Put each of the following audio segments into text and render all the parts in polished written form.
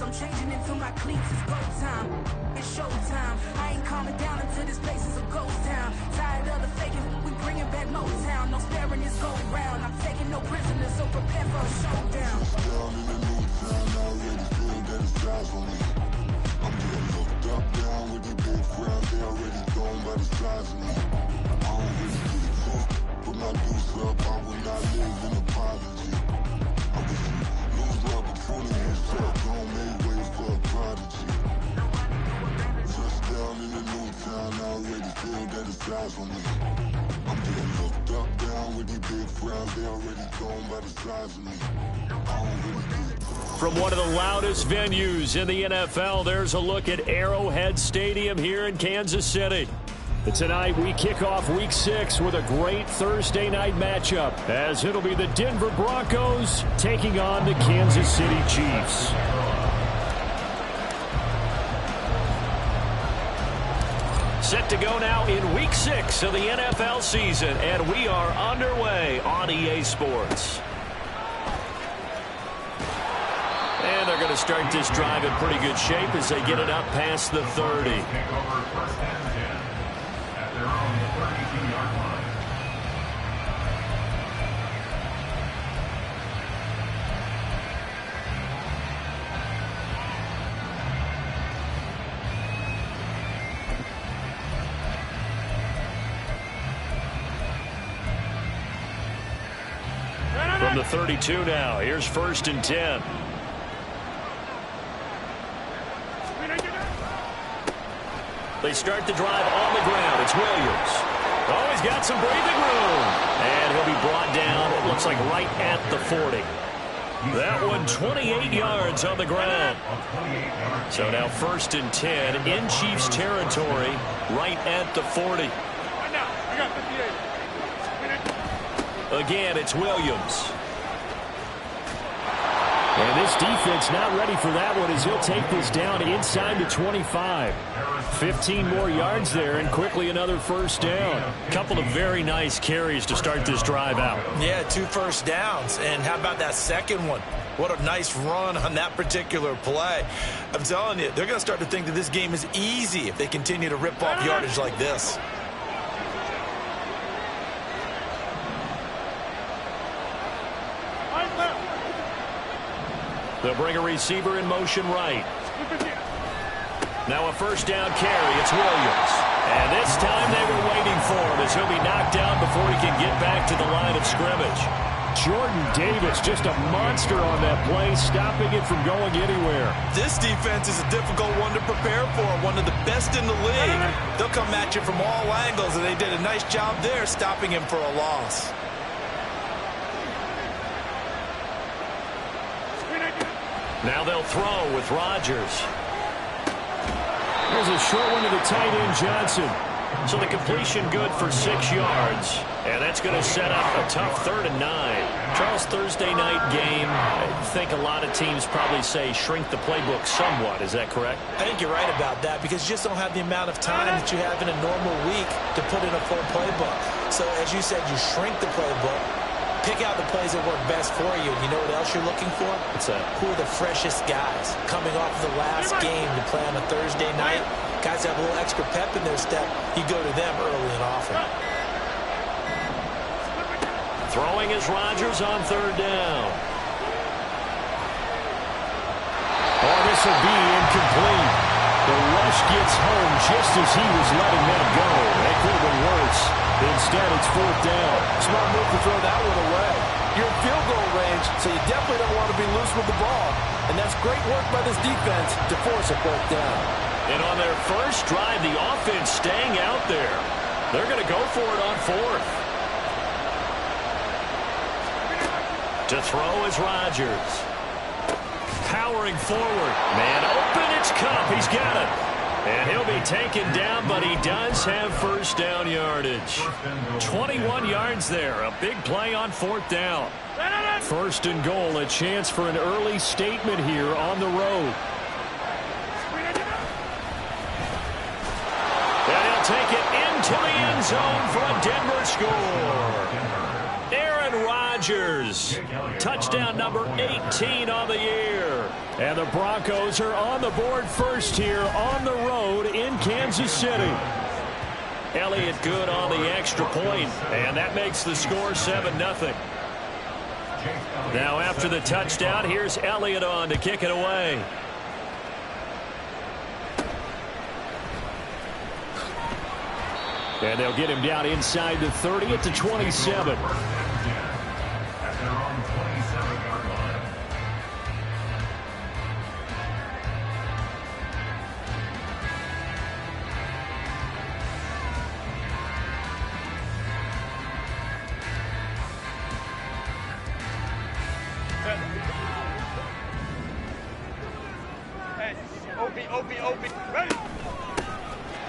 cleats. I'm changing into my cleats. It's go time. It's showtime. I ain't calming down until this place is a ghost town. Tired of the faking, we bringing back Motown. No sparing this go round. I'm taking no prisoners, so prepare for a showdown. Down in the new town, I already feel that it's eyes on me. I'm getting looked up, down with these big crowds. They already thrown by the size of me. I don't really give a fuck. Put my deuce up, I will not live in apology. I wish you lose love before the years up. Don't make way for a prodigy. Down in the new town, I already feel that it's eyes on me. I'm getting looked up, down with these big crowds. They already thrown by the size of me. I don't really give a fuck. From one of the loudest venues in the NFL, there's a look at Arrowhead Stadium here in Kansas City. Tonight, we kick off Week 6 with a great Thursday night matchup, as it'll be the Denver Broncos taking on the Kansas City Chiefs. Set to go now in Week 6 of the NFL season, and we are underway on EA Sports. And they're going to start this drive in pretty good shape as they get it up past the 30. From the 32 now, here's 1st and 10. They start the drive on the ground. It's Williams. Oh, he's got some breathing room. And he'll be brought down, it looks like right at the 40. That one 28 yards on the ground. So now 1st and 10 in Chiefs territory, right at the 40. Again, it's Williams. And this defense not ready for that one as he'll take this down inside the 25. 15 more yards there and quickly another 1st down. Couple of very nice carries to start this drive out. Yeah, 2 first downs. And how about that second one? What a nice run on that particular play. I'm telling you, they're going to start to think that this game is easy if they continue to rip off yardage like this. They'll bring a receiver in motion right. Now a 1st down carry. It's Williams. And this time they were waiting for him as he'll be knocked down before he can get back to the line of scrimmage. Jordan Davis, just a monster on that play, stopping it from going anywhere. This defense is a difficult one to prepare for, one of the best in the league. They'll come at you from all angles, and they did a nice job there stopping him for a loss. Now they'll throw with Rodgers. There's a short one to the tight end, Johnson. So the completion good for 6 yards. And that's going to set up a tough 3rd and 9. Charles, Thursday night game, I think a lot of teams probably say shrink the playbook somewhat. Is that correct? I think you're right about that because you just don't have the amount of time that you have in a normal week to put in a full playbook. So as you said, you shrink the playbook. Pick out the plays that work best for you. And you know what else you're looking for? What's that? Who are the freshest guys coming off the last game to play on a Thursday night? Guys have a little extra pep in their step. You go to them early and often. Throwing is Rodgers on 3rd down. Oh, this will be incomplete. The rush gets home just as he was letting them go. That could have been worse. Instead, it's 4th down. Smart move to throw that one away. You're in field goal range, so you definitely don't want to be loose with the ball. And that's great work by this defense to force a 4th down. And on their first drive, the offense staying out there. They're going to go for it on 4th. To throw is Rodgers. Powering forward. Man open, it's Kupp. He's got it. And he'll be taken down, but he does have 1st down yardage. 21 yards there. A big play on 4th down. 1st and goal, a chance for an early statement here on the road. And he'll take it into the end zone for a Denver score. Aaron Rodgers Rodgers. Touchdown number 18 on the year. And the Broncos are on the board first here on the road in Kansas City. Elliott good on the extra point, and that makes the score 7-0. Now after the touchdown, here's Elliott on to kick it away. And they'll get him down inside the 30 at the 27.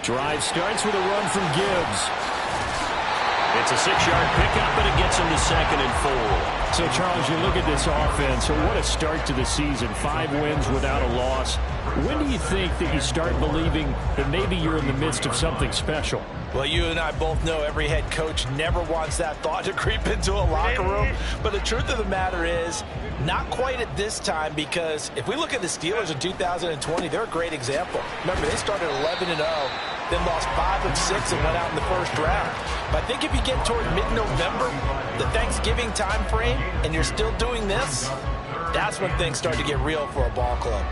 Drive starts with a run from Gibbs. It's a 6-yard pickup, but it gets him to 2nd and 4. So, Charles, you look at this offense, so what a start to the season. 5 wins without a loss. When do you think that you start believing that maybe you're in the midst of something special? Well, you and I both know every head coach never wants that thought to creep into a locker room. But the truth of the matter is, not quite at this time, because if we look at the Steelers in 2020, they're a great example. Remember, they started 11-0, then lost 5 of 6 and went out in the first round. But I think if you get toward mid-November, the Thanksgiving time frame, and you're still doing this, that's when things start to get real for a ball club.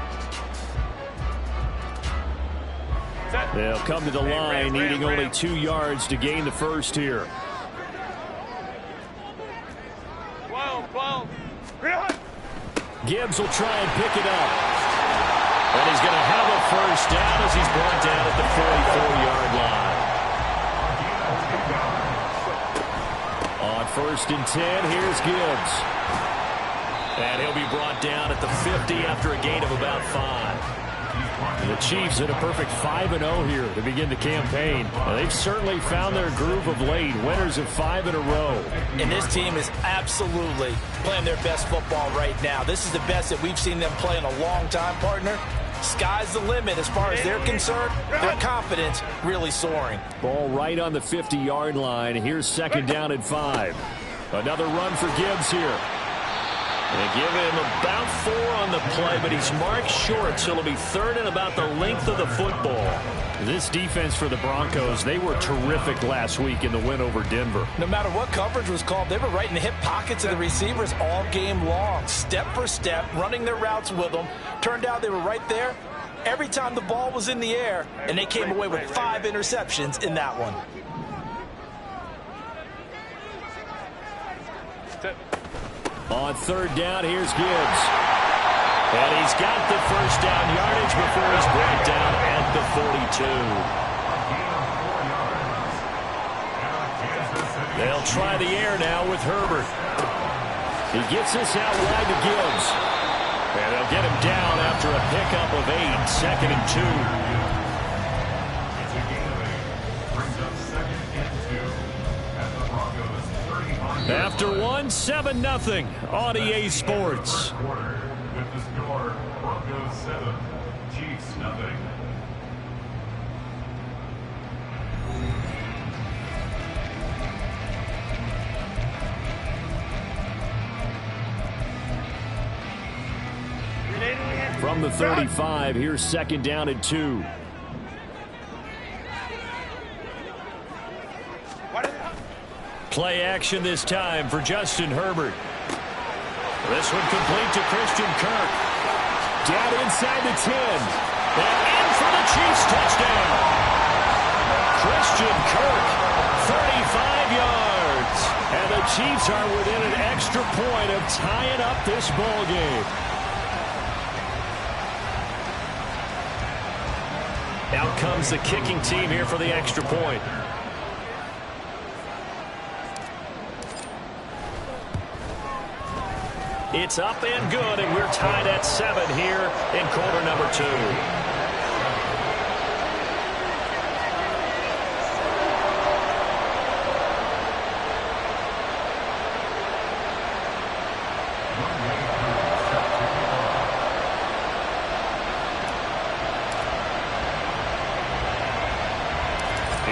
They'll come to the line, needing only 2 yards to gain the first here. Gibbs will try and pick it up. And he's going to have a first down as he's brought down at the 44-yard line. On 1st and 10, here's Gibbs. And he'll be brought down at the 50 after a gain of about 5. The Chiefs hit a perfect 5-0 here to begin the campaign. They've certainly found their groove of late, winners of 5 in a row. And this team is absolutely playing their best football right now. This is the best that we've seen them play in a long time, partner. Sky's the limit as far as they're concerned. Their confidence really soaring. Ball right on the 50-yard line. Here's 2nd down and 5. Another run for Gibbs here. They give him about 4 on the play, but he's marked short, so it'll be 3rd and about the length of the football. This defense for the Broncos, they were terrific last week in the win over Denver. No matter what coverage was called, they were right in the hip pockets of the receivers all game long, step for step, running their routes with them. Turned out they were right there every time the ball was in the air, and they came away with 5 interceptions in that one. On 3rd down, here's Gibbs. And he's got the first down yardage before he's brought down at the 42. They'll try the air now with Herbert. He gets this out wide to Gibbs. And they'll get him down after a pickup of 8, 2nd and 2. After 1, 7-0 on EA Sports. With the score, Broncos 7, Chiefs 0. From the 35, here's 2nd down and 2. Play action this time for Justin Herbert. This one complete to Christian Kirk. Down inside the 10. And in for the Chiefs touchdown. Christian Kirk, 35 yards. And the Chiefs are within an extra point of tying up this ball game. Out comes the kicking team here for the extra point. It's up and good, and we're tied at 7 here in quarter number 2.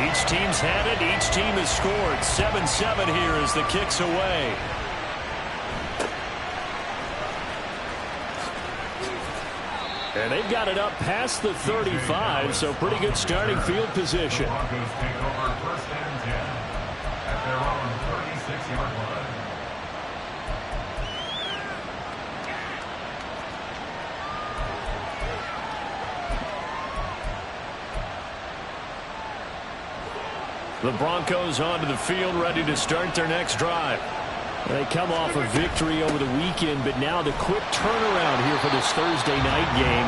Each team's had it. Each team has scored. 7-7 here as the kick's away. And they've got it up past the 35, so pretty good starting field position. Broncos take over 1st and 10 at their own 36-yard line. The Broncos onto the field, ready to start their next drive. They come off a victory over the weekend, but now the quick turnaround here for this Thursday night game.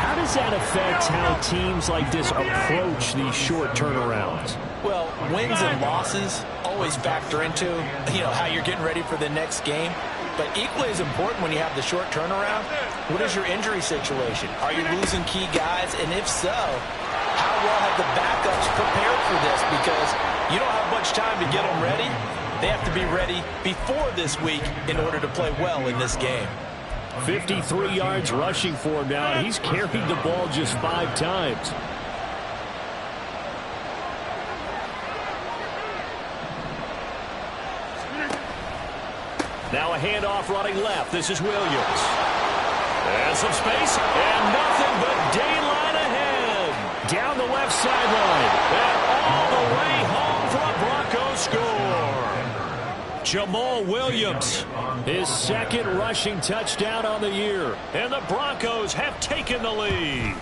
How does that affect how teams like this approach these short turnarounds? Well, wins and losses always factor into, how you're getting ready for the next game. But equally as important when you have the short turnaround, what is your injury situation? Are you losing key guys? And if so, how well have the backups prepared for this? Because you don't have much time to get them ready. They have to be ready before this week in order to play well in this game. 53 yards rushing for him now, and he's carried the ball just 5 times. Now a handoff running left. This is Williams. And some space, and nothing but daylight ahead. Down the left sideline. And all the way home for a Broncos score. Jamal Williams, his second rushing touchdown on the year. And the Broncos have taken the lead.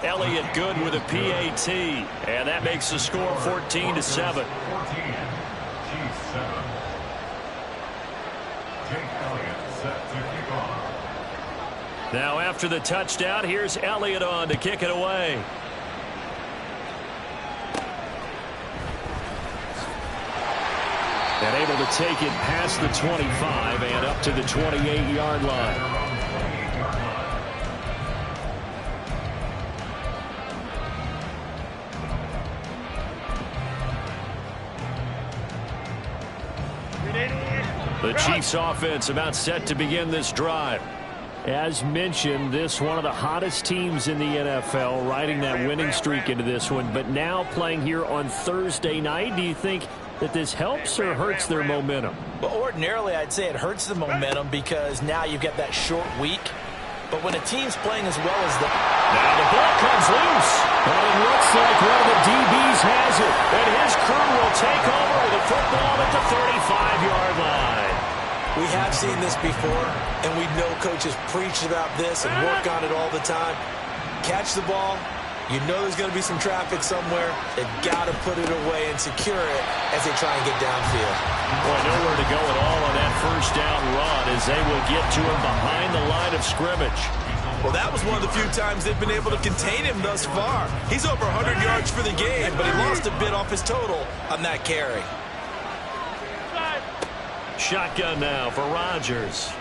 Elliott good with a PAT, and that makes the score 14-7. 14, Chiefs 7. Jake Elliott set to kick off. Now after the touchdown, here's Elliott on to kick it away. And able to take it past the 25 and up to the 28-yard line. The Chiefs offense about set to begin this drive. As mentioned, this one of the hottest teams in the NFL, riding that winning streak into this one, but now playing here on Thursday night. Do you think that this helps or hurts their momentum? Well, ordinarily, I'd say it hurts the momentum because now you get that short week. But when a team's playing as well as the... Now the ball comes loose. And it looks like one of the DBs has it. And his crew will take over with a football at the 35-yard line. We have seen this before, and we know coaches preach about this and work on it all the time. Catch the ball. You know there's going to be some traffic somewhere. They've got to put it away and secure it as they try and get downfield. Boy, nowhere to go at all on that first down run as they will get to him behind the line of scrimmage. Well, that was one of the few times they've been able to contain him thus far. He's over 100 yards for the game, but he lost a bit off his total on that carry. Shotgun now for Rodgers.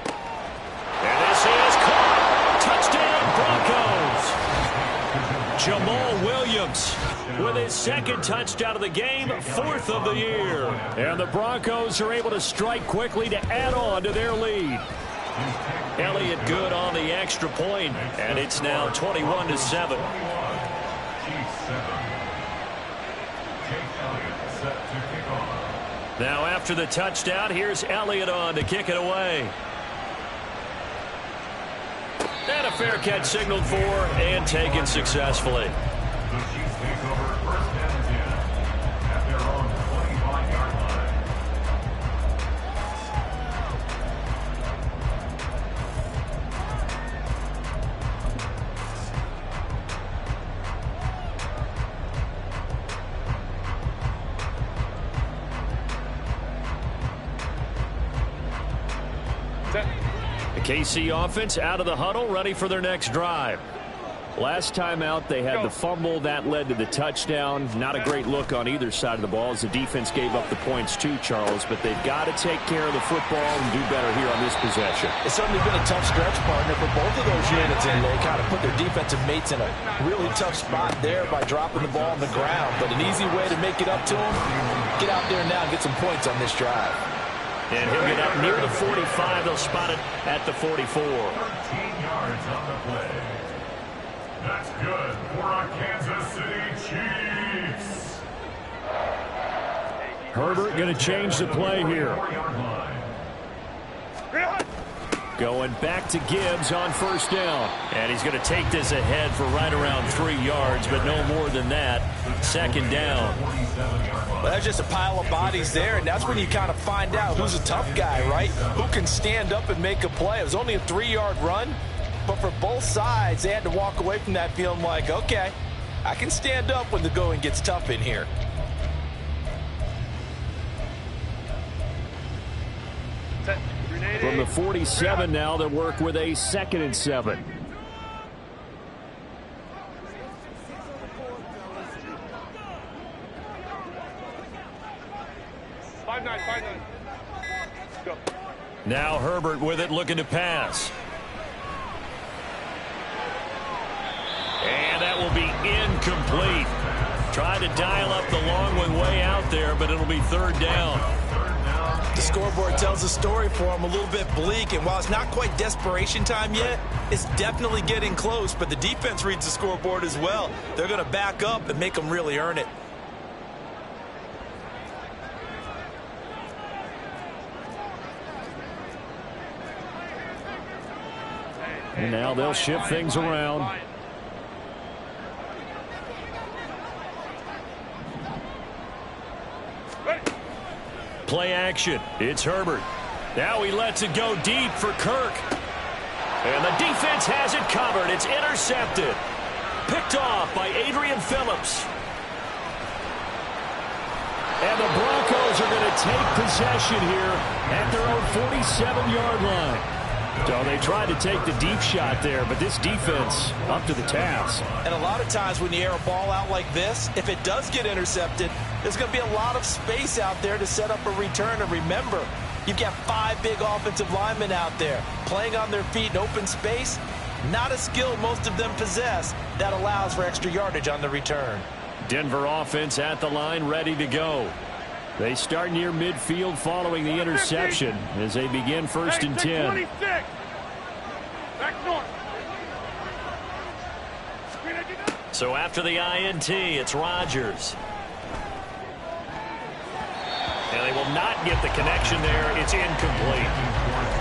And this is caught. Touchdown, Broncos. Jamal Williams with his second touchdown of the game, 4th of the year. And the Broncos are able to strike quickly to add on to their lead. Elliott good on the extra point, and it's now 21-7. Chiefs 7. Jake Elliott set to kick off. Now after the touchdown, here's Elliott on to kick it away. And a fair catch signaled for and taken successfully. The Chiefs take over 1st and 10 at their own 25-yard line. The KC offense out of the huddle, ready for their next drive. Last time out, they had the fumble. That led to the touchdown. Not a great look on either side of the ball as the defense gave up the points too, Charles. But they've got to take care of the football and do better here on this possession. It's certainly been a tough stretch, partner, for both of those units, and they kind of put their defensive mates in a really tough spot there by dropping the ball on the ground. But an easy way to make it up to them, get out there now and get some points on this drive. And he'll get up near the 45. They'll spot it at the 44. 13 yards on the play. That's good for our Kansas City Chiefs. Herbert going to change the play here. 4-yard line. Going back to Gibbs on first down. And he's going to take this ahead for right around 3 yards, but no more than that. Second down. Well, that's just a pile of bodies there, and that's when you kind of find out who's a tough guy, right? Who can stand up and make a play. It was only a 3-yard run, but for both sides, they had to walk away from that feeling like, okay, I can stand up when the going gets tough in here. From the 47 now, they'll work with a 2nd and 7. Now Herbert with it, looking to pass. And that will be incomplete. Trying to dial up the long one way out there, but it'll be 3rd down. The scoreboard tells a story for him, a little bit bleak, and while it's not quite desperation time yet, it's definitely getting close, but the defense reads the scoreboard as well. They're going to back up and make them really earn it. And now they'll shift things around. Play action. It's Herbert. Now he lets it go deep for Kirk. And the defense has it covered. It's intercepted. Picked off by Adrian Phillips. And the Broncos are going to take possession here at their own 47-yard line. So they tried to take the deep shot there, but this defense up to the task. And a lot of times when you air a ball out like this, if it does get intercepted, there's going to be a lot of space out there to set up a return. And remember, you've got 5 big offensive linemen out there playing on their feet in open space. Not a skill most of them possess that allows for extra yardage on the return. Denver offense at the line, ready to go. They start near midfield following the interception as they begin 1st and 10. So after the INT, it's Rodgers. And they will not get the connection there. It's incomplete.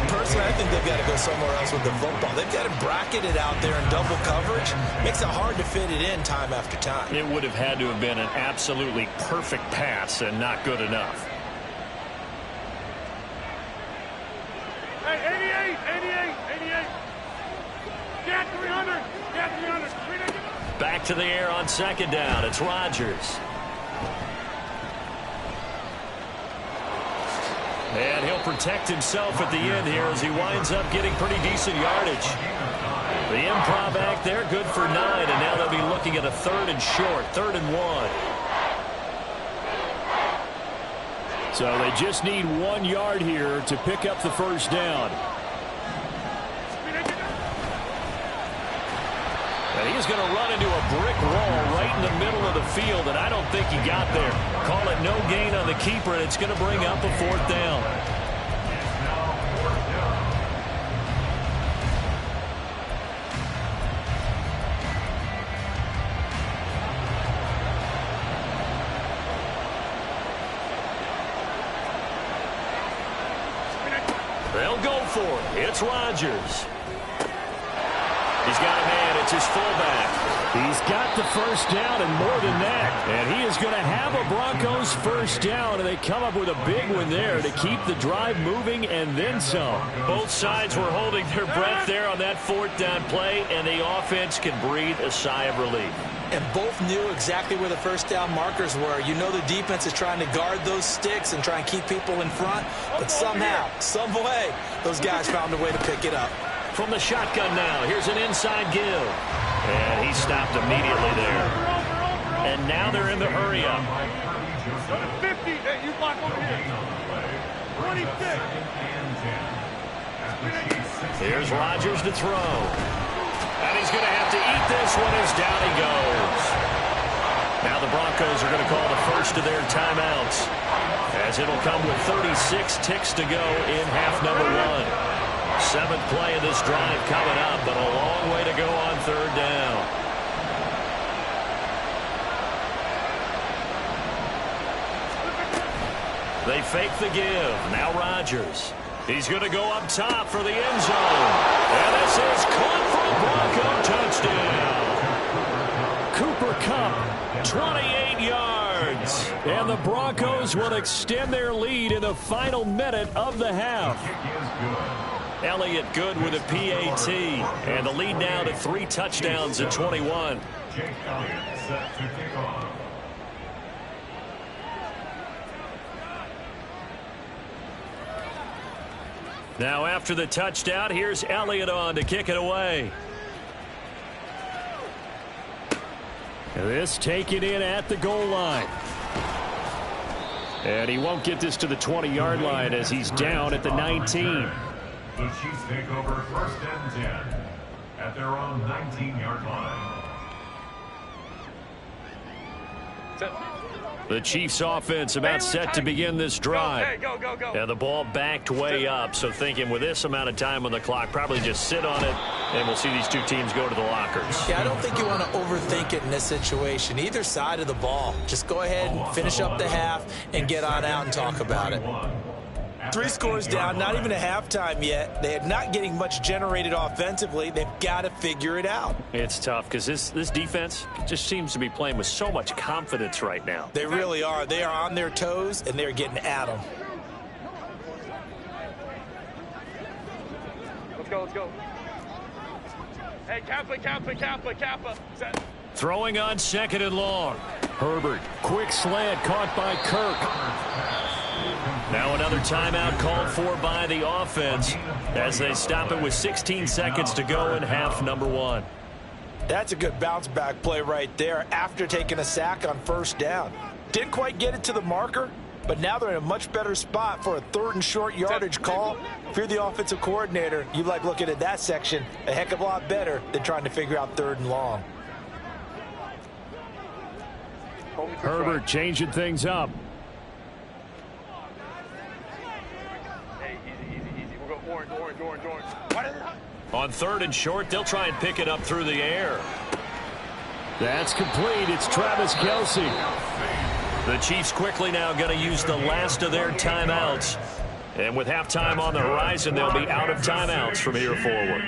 Personally, I think they've got to go somewhere else with the football. They've got it bracketed out there in double coverage. Makes it hard to fit it in time after time. It would have had to have been an absolutely perfect pass and not good enough. Hey, 88. Get 300. Back to the air on 2nd down. It's Rodgers. And he'll protect himself at the end here as he winds up getting pretty decent yardage. The improv act there, good for 9, and now they'll be looking at a 3rd and short, 3rd and 1. So they just need 1 yard here to pick up the 1st down. And he's going to run into a brick wall right in the middle of the field, and I don't think he got there. Call it no gain on the keeper, and it's going to bring up a 4th down. They'll go for it. It's Rodgers. He's got a man. It's his fullback. He's got the 1st down and more than that. And he is going to have a Broncos 1st down, and they come up with a big one there to keep the drive moving and then some. Both sides were holding their breath there on that 4th down play, and the offense can breathe a sigh of relief. And both knew exactly where the 1st down markers were. You know the defense is trying to guard those sticks and try and keep people in front, but somehow, some way, those guys found a way to pick it up. From the shotgun now, here's an inside give. And he stopped immediately there. And now they're in the hurry-up. 50, you block over here. 26. Here's Rodgers to throw. And he's going to have to eat this one as down he goes. Now the Broncos are going to call the first of their timeouts, as it'll come with 36 ticks to go in half number 1. 7th play of this drive coming up, but a long way to go on 3rd down. They fake the give. Now Rodgers. He's going to go up top for the end zone. And this is caught for a Bronco touchdown. Cooper Kupp, 28 yards. And the Broncos will extend their lead in the final minute of the half. Elliott good with a PAT. And the lead now to 3 touchdowns at 21. Jake Elliott set to kick off. Now after the touchdown, here's Elliott on to kick it away. This taken in at the goal line. And he won't get this to the 20-yard line as he's down at the 19. The Chiefs take over 1st and 10 at their own 19-yard line. The Chiefs offense about set to begin this drive. Go. And the ball backed way up, so thinking with this amount of time on the clock, probably just sit on it, and we'll see these two teams go to the lockers. Yeah, I don't think you want to overthink it in this situation. Either side of the ball. Just go ahead and finish up the half and get on out and talk about it. 3 scores down, not even a halftime yet. They are not getting much generated offensively. They've got to figure it out. It's tough because this defense just seems to be playing with so much confidence right now. They really are. They are on their toes, and they're getting at them. Let's go. Hey, Kappa. Set. Throwing on 2nd and long. Herbert, quick slant caught by Kirk. Now another timeout called for by the offense as they stop it with 16 seconds to go in half number 1. That's a good bounce back play right there after taking a sack on 1st down. Didn't quite get it to the marker, but now they're in a much better spot for a 3rd and short yardage call. If you're the offensive coordinator, you like looking at that section a heck of a lot better than trying to figure out 3rd and long. Herbert changing things up. Hey, easy. We'll go orange. On 3rd and short, they'll try and pick it up through the air. That's complete. It's Travis Kelce. The Chiefs quickly now going to use the last of their timeouts. And with halftime on the horizon, they'll be out of timeouts from here forward.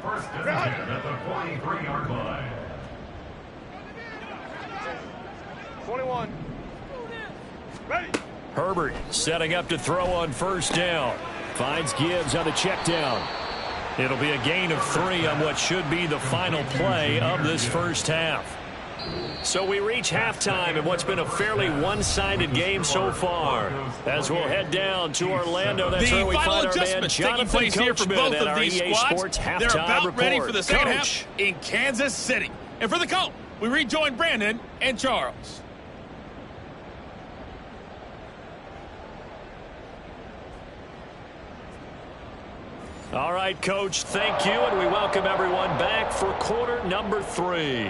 1st and 10 at the 43-yard line. 21. Ready. Herbert setting up to throw on 1st down. Finds Gibbs on a check down. It'll be a gain of 3 on what should be the final play of this 1st half. So we reach halftime in what's been a fairly one-sided game so far. As we'll head down to Orlando, that's where we find our man Jonathan here for both at of our these EA squads. Sports halftime They're about report. ready for the second Coach. half in Kansas City. And for the Colt, we rejoin Brandon and Charles. All right, Coach, thank you, and we welcome everyone back for quarter number 3.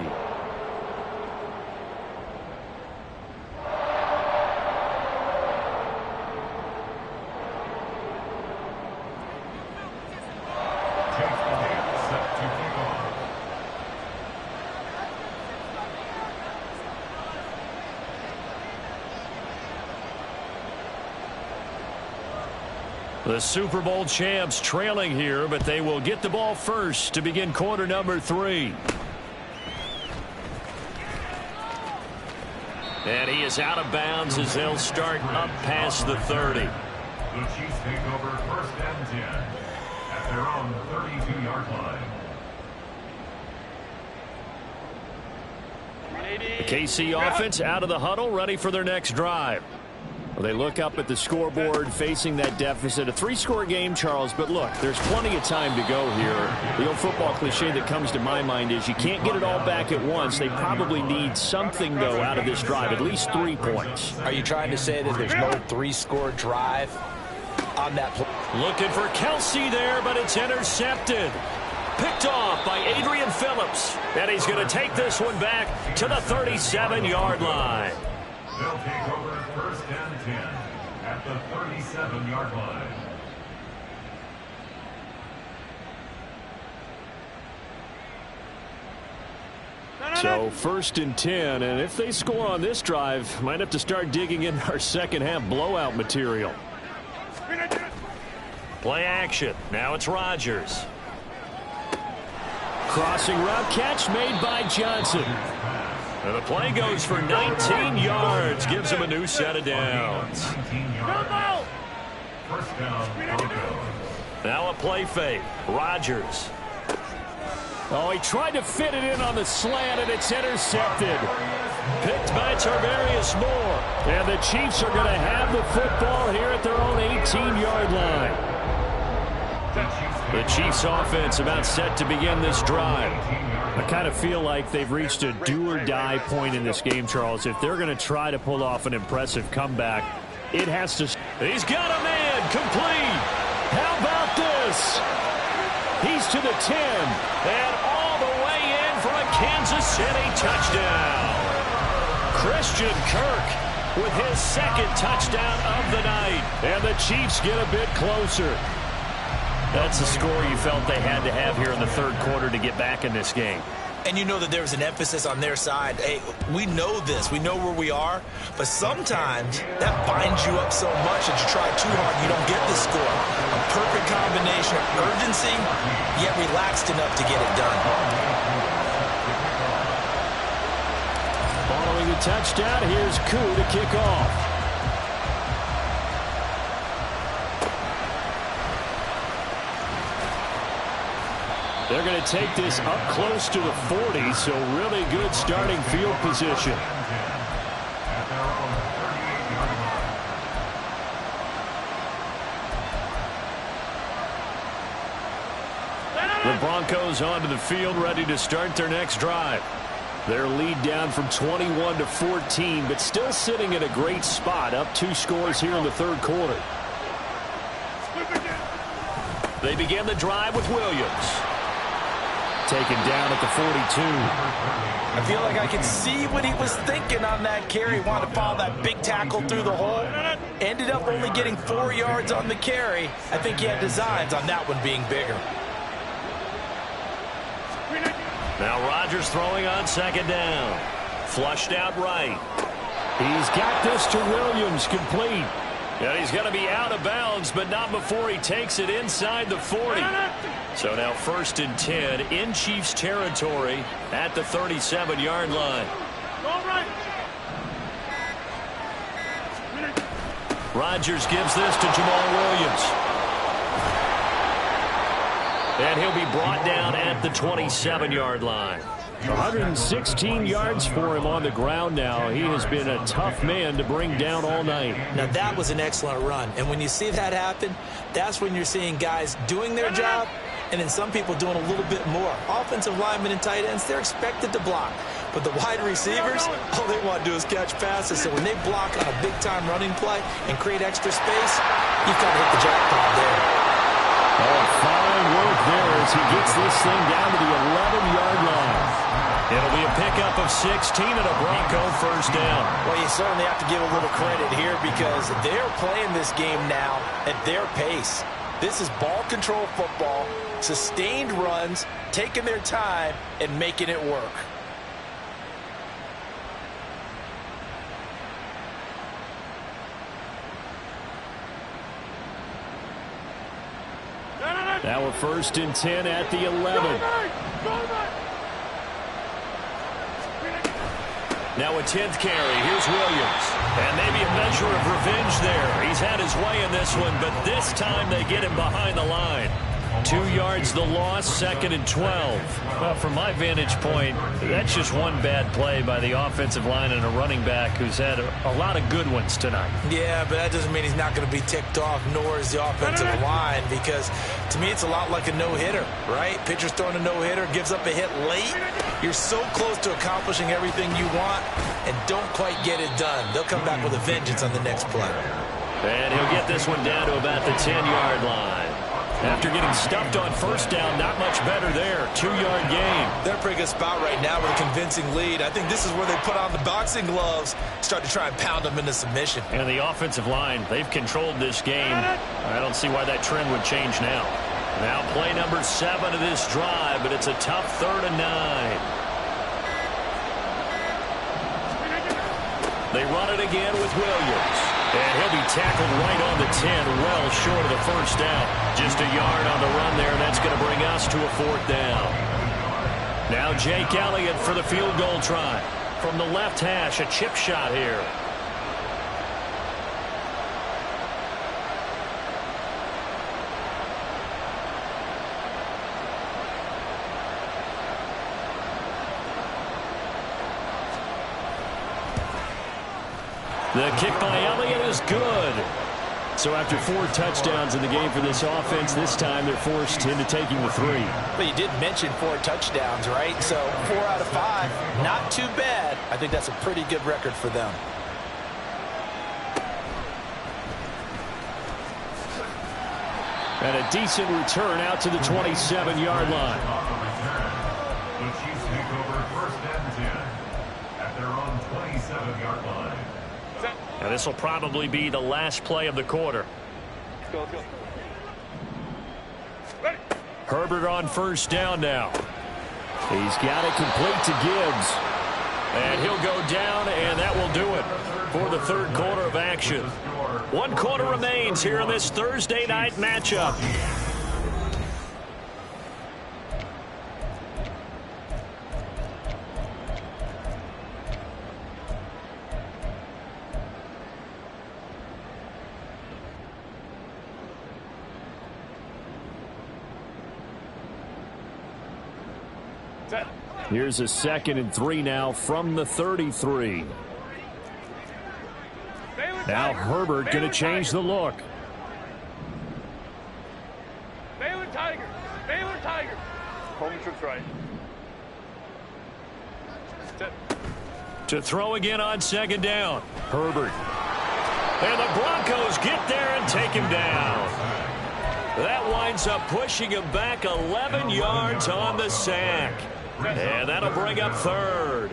The Super Bowl champs trailing here, but they will get the ball first to begin quarter number 3. And he is out of bounds as they'll start up past the 30. The Chiefs take over 1st and 10 at their own 32-yard line. The KC offense out of the huddle, ready for their next drive. Well, they look up at the scoreboard facing that deficit. A 3-score game, Charles, but look, there's plenty of time to go here. The old football cliche that comes to my mind is you can't get it all back at once. They probably need something, though, out of this drive, at least 3 points. Are you trying to say that there's no 3-score drive on that play? Looking for Kelce there, but it's intercepted. Picked off by Adrian Phillips. And he's going to take this one back to the 37-yard line. They'll take over 1st and 10 at the 37-yard line. So 1st and 10, and if they score on this drive, might have to start digging in our second half blowout material. Play action. Now it's Rodgers. Crossing route catch made by Johnson. And the play goes for 19 yards. Gives him a new set of downs. First down, Broncos. Now a play fake. Rodgers. Oh, he tried to fit it in on the slant, and it's intercepted. Picked by Tarvarius Moore. And the Chiefs are going to have the football here at their own 18-yard line. The Chiefs offense about set to begin this drive. I kind of feel like they've reached a do-or-die point in this game, Charles. If they're going to try to pull off an impressive comeback, it has to... He's got a man complete. How about this? He's to the 10. And all the way in for a Kansas City touchdown. Christian Kirk with his second touchdown of the night. And the Chiefs get a bit closer. That's the score you felt they had to have here in the third quarter to get back in this game. And you know that there was an emphasis on their side. Hey, we know this. We know where we are. But sometimes that binds you up so much that you try too hard, you don't get the score. A perfect combination of urgency, yet relaxed enough to get it done. Following the touchdown, here's Koo to kick off. They're going to take this up close to the 40, so really good starting field position. The Broncos onto the field, ready to start their next drive. Their lead down from 21 to 14, but still sitting in a great spot, up 2 scores here in the third quarter. They begin the drive with Williams. Taken down at the 42. I feel like I can see what he was thinking on that carry. Wanted to follow that big tackle through the hole. Ended up only getting 4 yards on the carry. I think he had designs on that one being bigger. Now Rodgers throwing on second down. Flushed out right. He's got this to Williams, complete. And he's going to be out of bounds, but not before he takes it inside the 40. So now 1st and 10 in Chiefs territory at the 37-yard line. Rodgers gives this to Jamal Williams. And he'll be brought down at the 27-yard line. 116 yards for him on the ground now. He has been a tough man to bring down all night. Now, that was an excellent run. And when you see that happen, that's when you're seeing guys doing their job and then some people doing a little bit more. Offensive linemen and tight ends, they're expected to block. But the wide receivers, all they want to do is catch passes. So when they block on a big-time running play and create extra space, you've got to hit the jackpot there. Oh, fine work there as he gets this thing down to the 11-yard line. It'll be a pickup of 16 and a Bronco first down. Well, you certainly have to give a little credit here because they're playing this game now at their pace. This is ball control football, sustained runs, taking their time, and making it work. Now we're 1st and 10 at the 11. Now a 10th carry. Here's Williams. And maybe a measure of revenge there. He's had his way in this one, but this time they get him behind the line. 2 yards the loss, 2nd and 12. Well, from my vantage point, that's just one bad play by the offensive line and a running back who's had a lot of good ones tonight. Yeah, but that doesn't mean he's not going to be ticked off, nor is the offensive line, because to me it's a lot like a no-hitter, right? Pitcher's throwing a no-hitter, gives up a hit late. You're so close to accomplishing everything you want and don't quite get it done. They'll come back with a vengeance on the next play. And he'll get this one down to about the 10-yard line. After getting stuffed on first down, not much better there. 2-yard gain. They're in a pretty good spot right now with a convincing lead. I think this is where they put on the boxing gloves, start to try and pound them into submission. And the offensive line, they've controlled this game. I don't see why that trend would change now. Now play number 7 of this drive, but it's a tough 3rd and 9. They run it again with Williams. And he'll be tackled right on the 10, well short of the first down. Just a yard on the run there, and that's going to bring us to a 4th down. Now Jake Elliott for the field goal try. From the left hash, a chip shot here. The kick by Elliott is good. So after 4 touchdowns in the game for this offense, this time they're forced into taking the 3. But you did mention 4 touchdowns, right? So 4 out of 5, not too bad. I think that's a pretty good record for them. And a decent return out to the 27-yard line. The Chiefs take over 1st and 10 at their own 27-yard line. And this will probably be the last play of the quarter. Let's go, let's go. Ready. Herbert on 1st down now. He's got it complete to Gibbs. And he'll go down, and that will do it for the 3rd quarter of action. 1 quarter remains here in this Thursday night matchup. Here's a 2nd and 3 now from the 33. Now Herbert going to change the look. Baylor Tiger. Baylor Tiger. Home trips right. Set. To throw again on 2nd down. Herbert. And the Broncos get there and take him down. That winds up pushing him back 11 yards on the sack. And that'll bring up 3rd.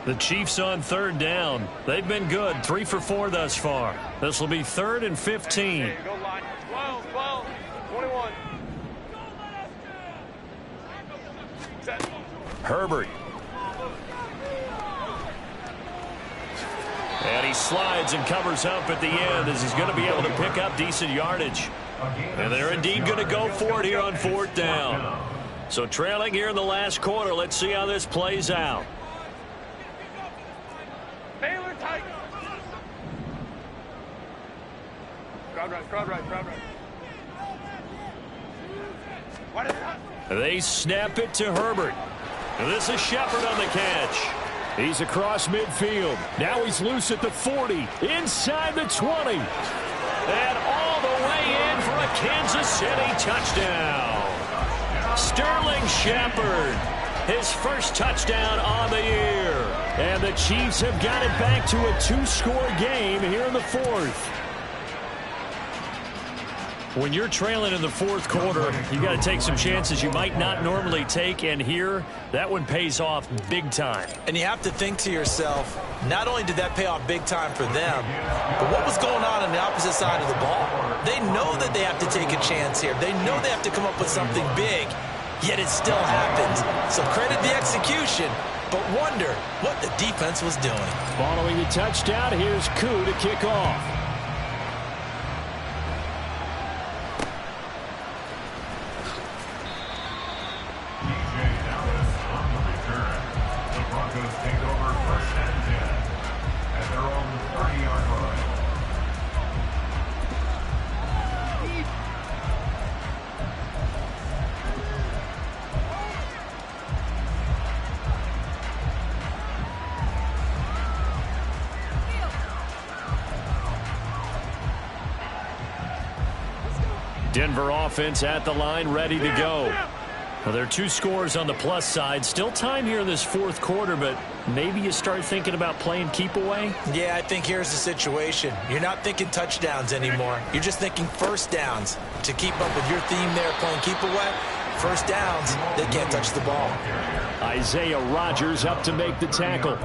The Chiefs on 3rd down. They've been good. 3 for 4 thus far. This will be 3rd and 15. Go line. 12, 12, 21. Set. Herbert. And he slides and covers up at the end as he's going to be able to pick up decent yardage. And they're indeed going to go for it here on 4th down. So trailing here in the last quarter. Let's see how this plays out. Baylor Tiger. Crowd right, crowd right, crowd right. What is that? They snap it to Herbert. And this is Shepard on the catch. He's across midfield. Now he's loose at the 40. Inside the 20. And all the way in for a Kansas City touchdown. Sterling Shepard, his first touchdown on the year. And the Chiefs have got it back to a 2-score game here in the 4th. When you're trailing in the 4th quarter, you got to take some chances you might not normally take, and here, that one pays off big time. And you have to think to yourself, not only did that pay off big time for them, but what was going on the opposite side of the ball? They know that they have to take a chance here. They know they have to come up with something big, yet it still happens. So credit the execution, but wonder what the defense was doing. Following the touchdown, here's Koo to kick off. Denver offense at the line, ready to go. Well, there are 2 scores on the plus side. Still time here in this 4th quarter, but maybe you start thinking about playing keep away? Yeah, I think here's the situation. You're not thinking touchdowns anymore. You're just thinking 1st downs. To keep up with your theme there, playing keep away, 1st downs, they can't touch the ball. Isaiah Rodgers up to make the tackle.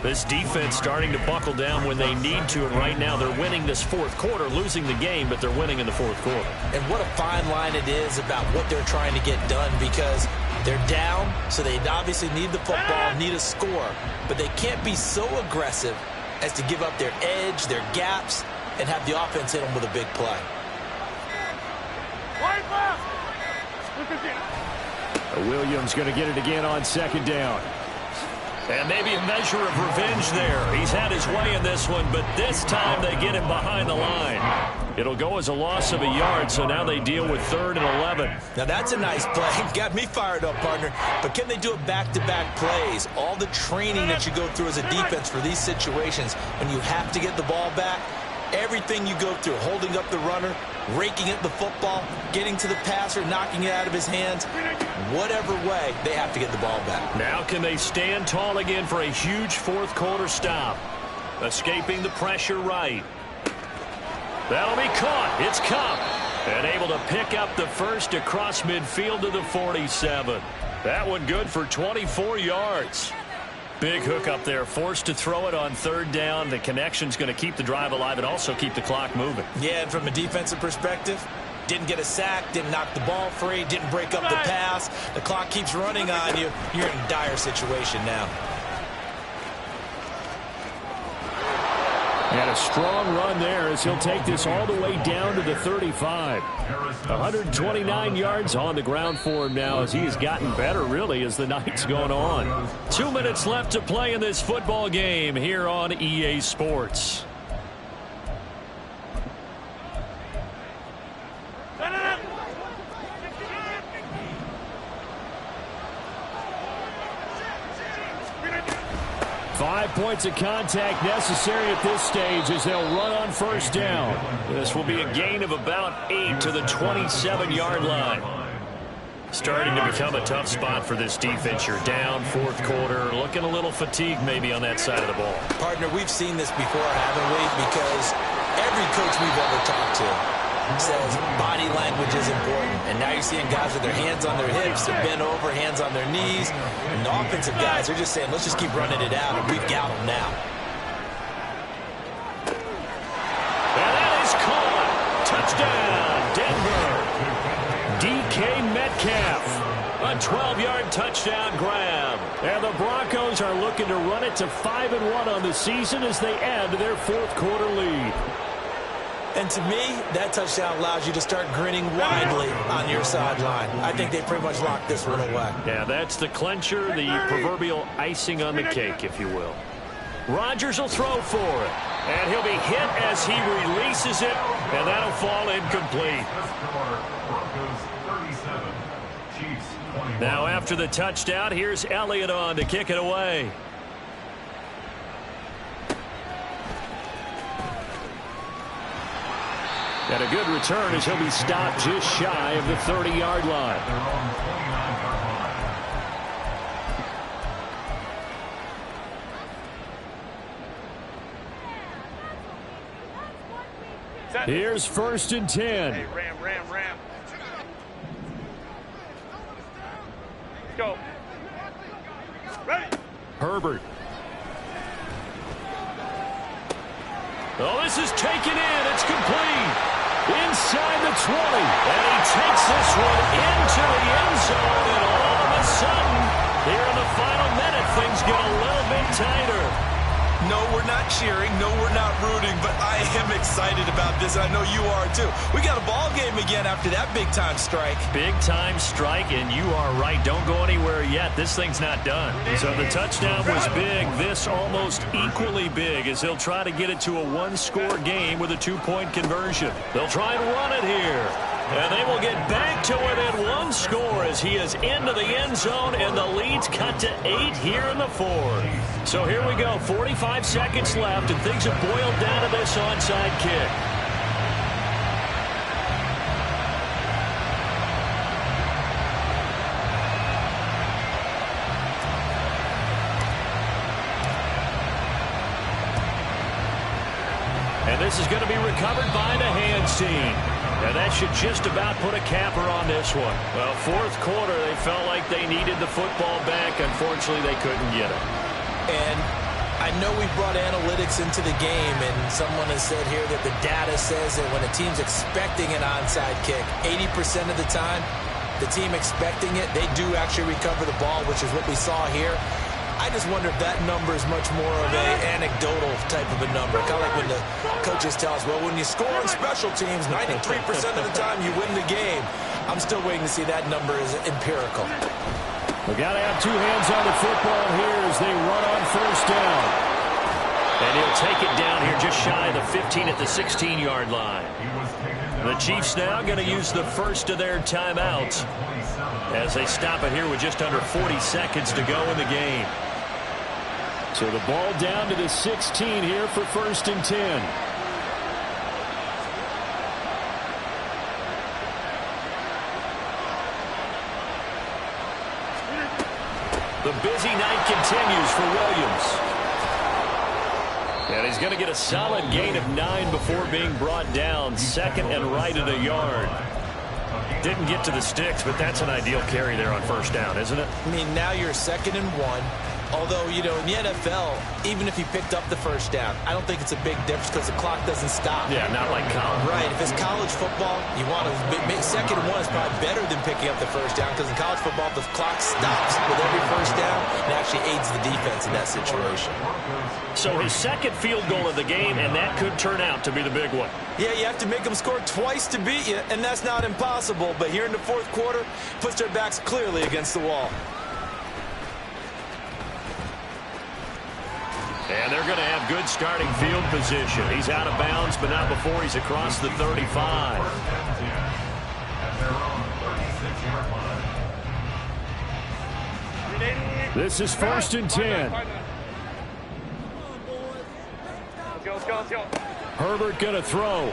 This defense starting to buckle down when they need to, and right now they're winning this 4th quarter, losing the game, but they're winning in the 4th quarter. And what a fine line it is about what they're trying to get done, because they're down, so they obviously need the football, need a score, but they can't be so aggressive as to give up their edge, their gaps, and have the offense hit them with a big play. Williams going to get it again on second down. And maybe a measure of revenge there. He's had his way in this one, but this time they get him behind the line. It'll go as a loss of a yard, so now they deal with 3rd and 11. Now that's a nice play. Got me fired up, partner. But can they do it back-to-back plays? All the training that you go through as a defense for these situations, when you have to get the ball back, everything you go through, holding up the runner, raking at the football, getting to the passer, knocking it out of his hands, whatever way, they have to get the ball back. Now can they stand tall again for a huge fourth quarter stop? Escaping the pressure right. That'll be caught. It's Cup. And able to pick up the first across midfield to the 47. That one good for 24 yards. Big hook up there, forced to throw it on 3rd down. The connection's going to keep the drive alive and also keep the clock moving. Yeah, and from a defensive perspective, didn't get a sack, didn't knock the ball free, didn't break up the pass. The clock keeps running on you. You're in a dire situation now. And a strong run there as he'll take this all the way down to the 35. 129 yards on the ground for him now as he has gotten better, really, as the night's gone on. 2 minutes left to play in this football game here on EA Sports. Five points of contact necessary at this stage as they'll run on first down. This will be a gain of about 8 to the 27-yard line. Starting to become a tough spot for this defense. You're down, fourth quarter, looking a little fatigued maybe on that side of the ball. Partner, we've seen this before, haven't we? Because every coach we've ever talked to says body language is important. And now you're seeing guys with their hands on their hips, they're bent over, hands on their knees. And the offensive guys, they're just saying, let's just keep running it out, and we've got them now. And that is caught. Touchdown, Denver. DK Metcalf. A 12-yard touchdown grab. And the Broncos are looking to run it to 5-1 on the season as they add to their fourth quarter lead. And to me, that touchdown allows you to start grinning widely on your sideline. I think they pretty much locked this one away. Yeah, that's the clincher, the proverbial icing on the cake, if you will. Rodgers will throw for it. And he'll be hit as he releases it, and that'll fall incomplete. Now after the touchdown, here's Elliott on to kick it away. And a good return as he'll be stopped just shy of the 30-yard line. Here's 1st and 10. Hey, ram. Let's go. Ready. Herbert. Oh, this is taken in. It's complete. Inside the 20. And he takes this one into the end zone. And all of a sudden, here in the final minute, things get a little bit tighter. No, we're not cheering. No, we're not rooting. But I am excited about this. I know you are, too. We got a ball game again after that big-time strike. Big-time strike, and you are right. Don't go anywhere yet. This thing's not done. So the touchdown was big. This almost equally big as he'll try to get it to a one-score game with a two-point conversion. They'll try and run it here. And they will get back to within one score as he is into the end zone, and the lead's cut to 8 here in the fourth. So here we go, 45 seconds left, and things have boiled down to this onside kick. And this is going to be recovered by the hands team. And that should just about put a capper on this one. Well, fourth quarter, they felt like they needed the football back. Unfortunately, they couldn't get it. And I know we brought analytics into the game, and someone has said here that the data says that when a team's expecting an onside kick, 80% of the time, the team expecting it, they do actually recover the ball, which is what we saw here. I I just wonder if that number is much more of a anecdotal type of a number. Kind of like when the coaches tell us, well, when you score on special teams, 93% of the time you win the game. I'm still waiting to see that number is empirical. We got to have two hands on the football here as they run on first down. And he'll take it down here just shy of the 15 at the 16-yard line. The Chiefs now going to use the first of their timeouts as they stop it here with just under 40 seconds to go in the game. So the ball down to the 16 here for 1st and 10. The busy night continues for Williams. And he's going to get a solid gain of 9 before being brought down. 2nd and right at a yard. Didn't get to the sticks, but that's an ideal carry there on first down, isn't it? I mean, now you're 2nd and 1. Although, you know, in the NFL, even if he picked up the first down, I don't think it's a big difference because the clock doesn't stop. Yeah, not like college. Right. If it's college football, you want to make 2nd and 1 is probably better than picking up the first down because in college football, the clock stops with every first down and actually aids the defense in that situation. So his 2nd field goal of the game, and that could turn out to be the big one. Yeah, you have to make them score twice to beat you, and that's not impossible. But here in the 4th quarter, puts their backs clearly against the wall. And they're going to have good starting field position. He's out of bounds, but not before he's across the 35. This is 1st and 10. Let's go. Herbert going to throw.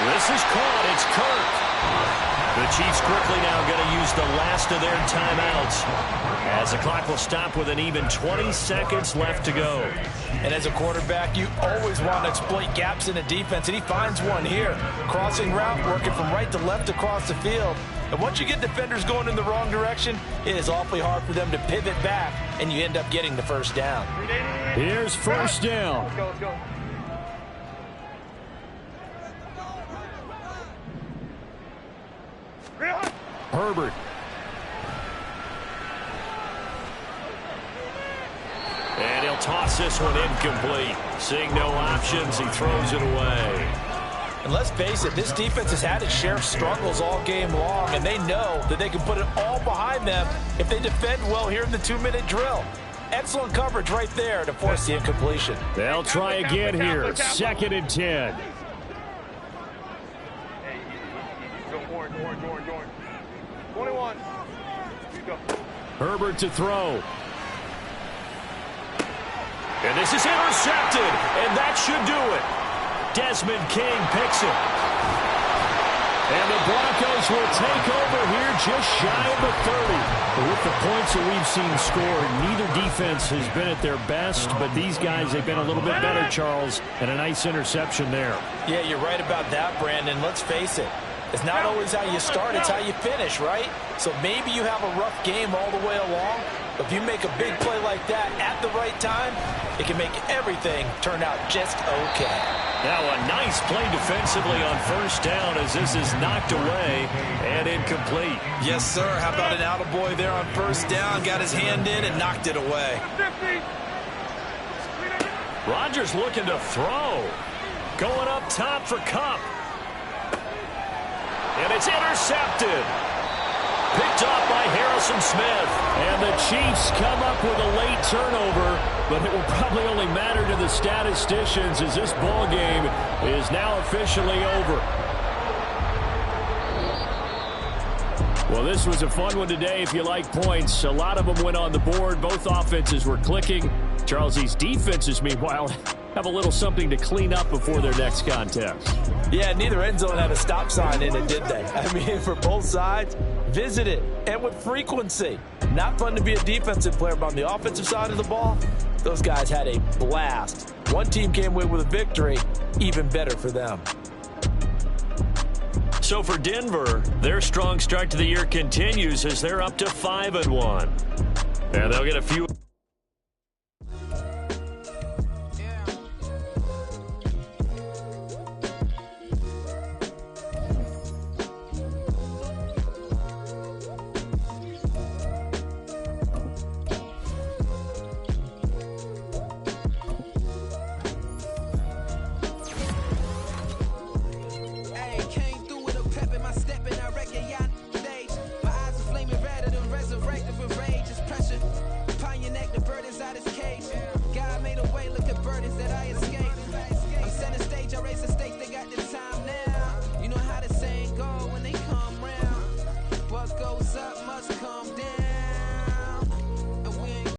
This is caught. It's Kirk. The Chiefs quickly now going to use the last of their timeouts as the clock will stop with an even 20 seconds left to go. And as a quarterback, you always want to exploit gaps in the defense, and he finds one here. Crossing route, working from right to left across the field. And once you get defenders going in the wrong direction, it is awfully hard for them to pivot back, and you end up getting the first down. Here's first down. Let's go. Herbert. And he'll toss this one incomplete. Seeing no options, he throws it away. And let's face it, this defense has had its share of struggles all game long, and they know that they can put it all behind them if they defend well here in the 2-minute drill. Excellent coverage right there to force the incompletion. They'll try again here. 2nd and 10. Hey, go orange. 21. Go. Herbert to throw. And this is intercepted, and that should do it. Desmond King picks it. And the Broncos will take over here just shy of the 30. But with the points that we've seen scored, neither defense has been at their best, but these guys have been a little bit better, Charles, and a nice interception there. Yeah, you're right about that, Brandon. Let's face it. It's not always how you start, it's how you finish, right? So maybe you have a rough game all the way along, but if you make a big play like that at the right time, it can make everything turn out just okay. Now a nice play defensively on first down as this is knocked away and incomplete. Yes, sir. How about an attaboy there on first down? Got his hand in and knocked it away. 50. Rodgers looking to throw. Going up top for Kupp. And it's intercepted. Picked off by Harrison Smith. And the Chiefs come up with a late turnover, but it will probably only matter to the statisticians as this ball game is now officially over. Well, this was a fun one today if you like points. A lot of them went on the board. Both offenses were clicking. Charles, these defenses, meanwhile, have a little something to clean up before their next contest. Yeah, neither end zone had a stop sign in it, did they? I mean, for both sides, visit it, and with frequency. Not fun to be a defensive player, but on the offensive side of the ball, those guys had a blast. One team came away with a victory, even better for them. So for Denver, their strong start to the year continues as they're up to 5-1. And they'll get a few